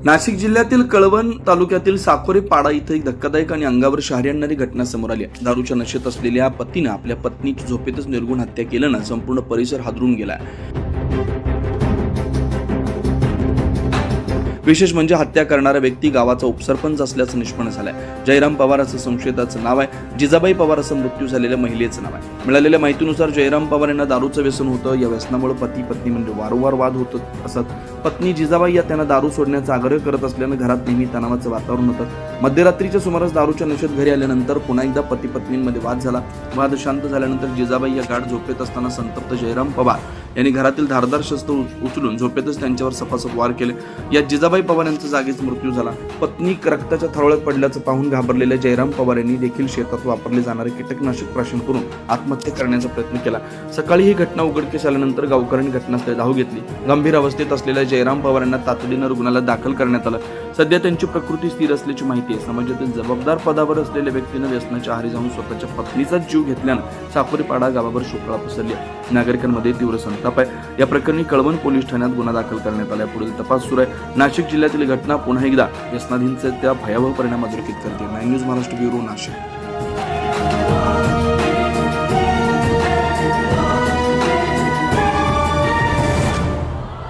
नाशिक जिल्ह्यातील कळवण तालुक्यातील साकोरे पाडा इथं एक धक्कादायक आणि अंगावर शहारी आणणारी घटना समोर आली आहे। दारूच्या नशेत असलेल्या पतीनं आपल्या पत्नीची झोपेतच निर्घृण हत्या केल्यानं संपूर्ण परिसर हादरून गेला। विशेष म्हणजे हत्या करणारा व्यक्ती गावाचा उपसरपंच असल्याचं निष्पन्न झालंय। जयराम पवार असं संशयिताचं नाव आहे। जिजाबाई पवार असं मृत्यू झालेल्या महिलेचं नाव आहे। मिळालेल्या माहितीनुसार जयराम पवार यांना दारूचं व्यसन होतं। या व्यसनामुळे पती पत्नी म्हणजे वारंवार वाद होत असत। पत्नी जिजाबाई या त्यांना दारू सोडण्याचा आग्रह करत असल्यानं घरात नेहमी तणावाचं वातावरण होतं। मध्यरात्रीच्या सुमारास दारूच्या नशेत घरी आल्यानंतर पुन्हा एकदा पती पत्नींमध्ये वाद झाला। वाद शांत झाल्यानंतर जिजाबाई या गाढ झोपेत असताना संतप्त जयराम पवार यांनी घरातील धारदार शस्त्र उचलून झोपेतच त्यांच्यावर सपासप वार केले। यात जिजाबाई पवार यांचा जागीच मृत्यू झाला। पत्नी रक्ताच्या थरोळ्यात पडल्याचं पाहून घाबरलेल्या जयराम पवार यांनी देखील शेतात वापरले जाणारे कीटकनाशक प्राशन करून आत्महत्या करण्याचा प्रयत्न केला। सकाळी ही घटना उघडकीस आल्यानंतर गावकऱ्यांनी घटनास्थळी धाव घेतली। गंभीर अवस्थेत असलेल्या जयराम पवार यांना तातडीनं रुग्णालयात दाखल करण्यात आलं। सध्या त्यांची प्रकृती स्थिर असल्याची माहिती आहे। समाजातील जबाबदार पदावर असलेल्या व्यक्तीनं व्यसनाच्या आहारी जाऊन स्वतःच्या पत्नीचा जीव घेतल्यानं साकोरे पाडा गावावर शोककळा पसरली आहे। नागरिकांमध्ये तीव्र संताप आहे। या प्रकरणी कळवण पोलीस ठाण्यात गुन्हा दाखल करण्यात आला। पुढील तपास सुरू आहे। नाशिक जिल्ह्यातील घटना पुन्हा एकदा व्यसनाधीनचे त्या भयावह परिणाम अधोरेखित करते। 9 न्यूज महाराष्ट्र ब्युरो नाशिक।